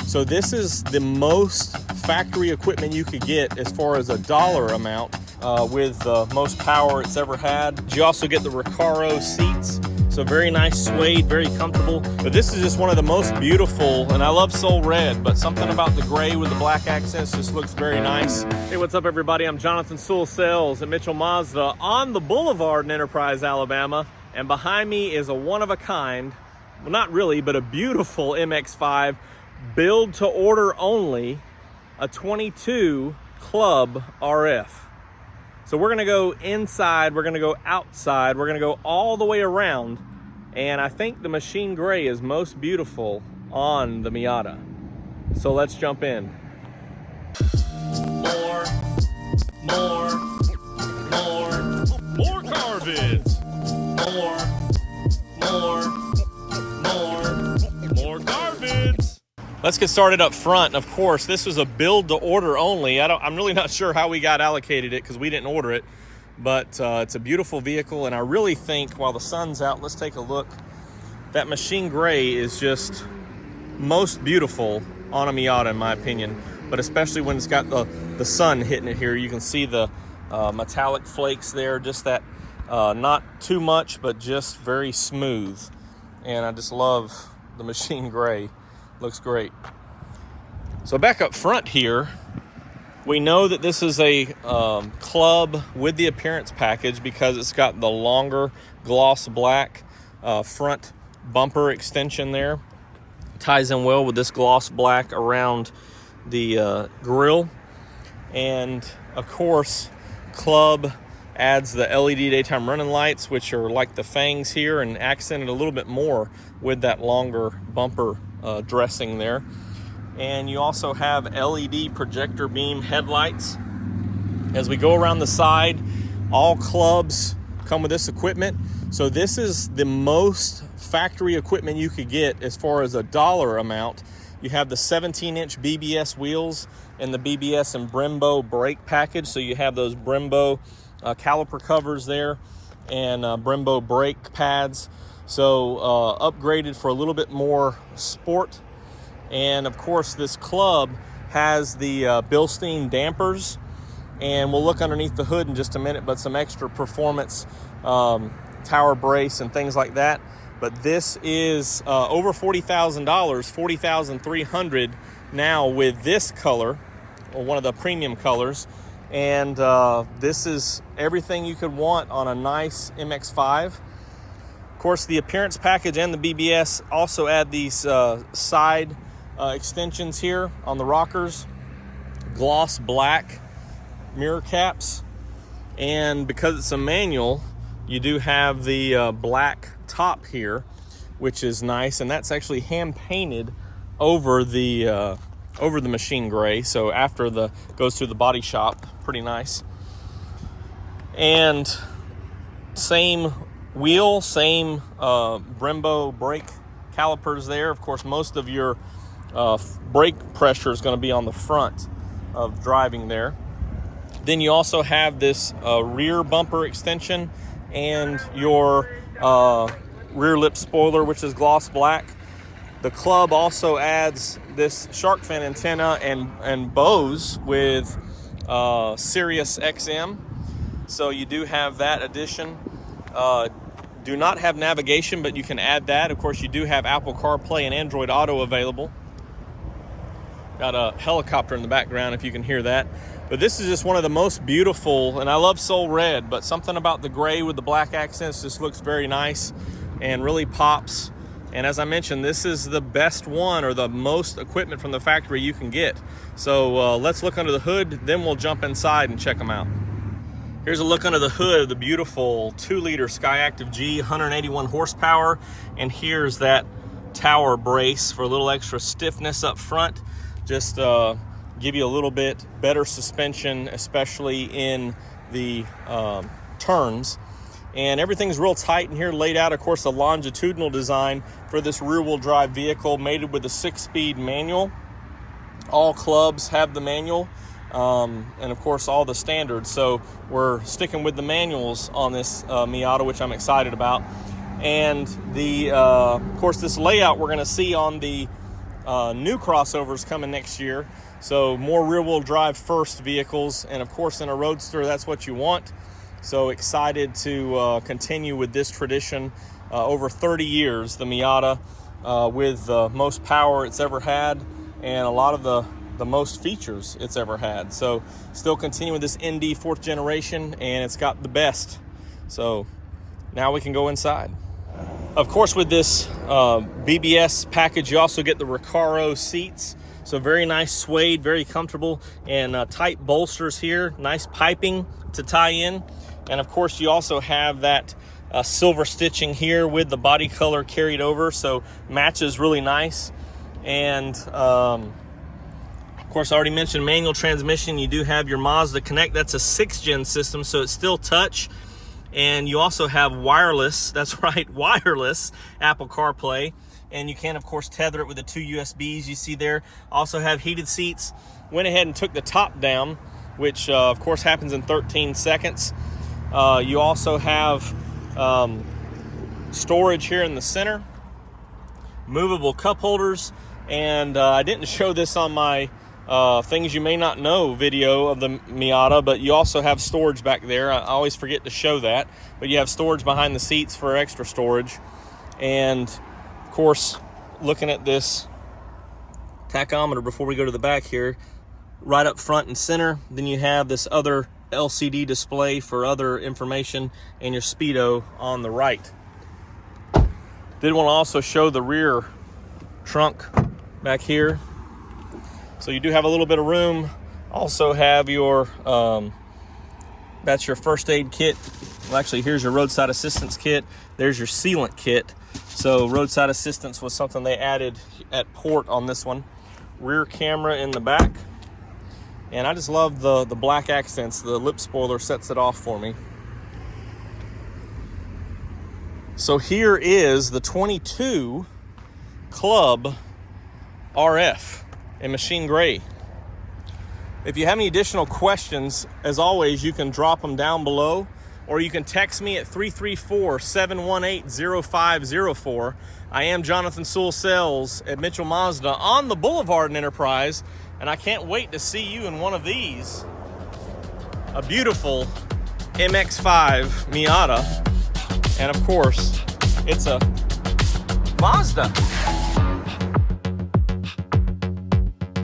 So this is the most factory equipment you could get as far as a dollar amount, with the most power it's ever had. You also get the Recaro seats, so very nice suede, very comfortable. But this is just one of the most beautiful, and I love Soul Red, but something about the gray with the black accents just looks very nice. Hey, what's up everybody? I'm Jonathan Sewell Sales at Mitchell Mazda on the Boulevard in Enterprise, Alabama. And behind me is a one-of-a-kind, well not really, but a beautiful MX-5, build to order only, a 22 Club RF. So we're gonna go inside, we're gonna go outside, we're gonna go all the way around, and I think the machine gray is most beautiful on the Miata. So let's jump in. More car vids. More car vids. Let's get started up front. Of course, this was a build to order only. I'm really not sure how we got allocated it because we didn't order it, but it's a beautiful vehicle. And I really think while the sun's out, let's take a look. That machine gray is just most beautiful on a Miata in my opinion, but especially when it's got the sun hitting it here. You can see the metallic flakes there, just that not too much, but just very smooth. And I just love the machine gray. Looks great. So back up front here, we know that this is a Club with the appearance package because it's got the longer gloss black front bumper extension there. Ties in well with this gloss black around the grille. And of course, Club adds the LED daytime running lights, which are like the fangs here and accented a little bit more with that longer bumper dressing there. And you also have LED projector beam headlights. As we go around the side, all Clubs come with this equipment. So this is the most factory equipment you could get as far as a dollar amount. You have the 17-inch BBS wheels and the BBS and Brembo brake package. So you have those Brembo caliper covers there and Brembo brake pads. So upgraded for a little bit more sport. And of course this Club has the Bilstein dampers, and we'll look underneath the hood in just a minute, but some extra performance tower brace and things like that. But this is over $40,000, $40,300 now with this color, or one of the premium colors. And this is everything you could want on a nice MX-5. Of course, the appearance package and the BBS also add these side extensions here on the rockers, gloss black mirror caps, and because it's a manual, you do have the black top here, which is nice, and that's actually hand painted over the machine gray. So after the goes through the body shop, pretty nice. And same wheel, same Brembo brake calipers there. Of course, most of your brake pressure is going to be on the front of driving there. Then you also have this rear bumper extension and your rear lip spoiler, which is gloss black. The Club also adds this shark fin antenna and Bose with Sirius XM. So you do have that addition. Do not have navigation, but you can add that. Of course, you do have Apple CarPlay and Android Auto available. Got a helicopter in the background if you can hear that. But this is just one of the most beautiful, and I love Soul Red, but something about the gray with the black accents just looks very nice and really pops. And as I mentioned, this is the best one, or the most equipment from the factory you can get. So let's look under the hood, then we'll jump inside and check them out. Here's a look under the hood of the beautiful 2-liter Skyactiv G, 181 horsepower. And here's that tower brace for a little extra stiffness up front. Just give you a little bit better suspension, especially in the turns. And everything's real tight in here, laid out. Of course, a longitudinal design for this rear-wheel drive vehicle, mated with a 6-speed manual. All Clubs have the manual. And of course all the standards. So we're sticking with the manuals on this Miata, which I'm excited about. And the of course this layout we're going to see on the new crossovers coming next year. So more rear-wheel drive first vehicles, and of course in a roadster, that's what you want. So excited to continue with this tradition. Over 30 years, the Miata with the most power it's ever had, and a lot of the most features it's ever had. So still continuing this ND 4th generation, and it's got the best. So now we can go inside. Of course, with this BBS package, you also get the Recaro seats. So very nice suede, very comfortable, and tight bolsters here. Nice piping to tie in. And of course, you also have that silver stitching here with the body color carried over, so matches really nice. And of course, I already mentioned manual transmission. You do have your Mazda Connect. That's a 6th gen system, so it's still touch. And you also have wireless, that's right, wireless Apple CarPlay. And you can, of course, tether it with the 2 USBs you see there. Also have heated seats. Went ahead and took the top down, which, of course, happens in 13 seconds. You also have storage here in the center, movable cup holders, and I didn't show this on my things you may not know video of the Miata, but you also have storage back there. I always forget to show that, but you have storage behind the seats for extra storage. And of course, looking at this tachometer before we go to the back here, right up front and center, then you have this other LCD display for other information, and your speedo on the right. Did want to also show the rear trunk back here. So you do have a little bit of room. Also have your, that's your first aid kit. Well, actually, here's your roadside assistance kit. There's your sealant kit. So roadside assistance was something they added at port on this one. Rear camera in the back. And I just love the black accents. The lip spoiler sets it off for me. So here is the 22 Club RF in machine gray. If you have any additional questions, as always, you can drop them down below, or you can text me at 334-718-0504. I am Jonathan Sewell Sales at Mitchell Mazda on the Boulevard in Enterprise, and I can't wait to see you in one of these. A beautiful MX-5 Miata, and of course, it's a Mazda.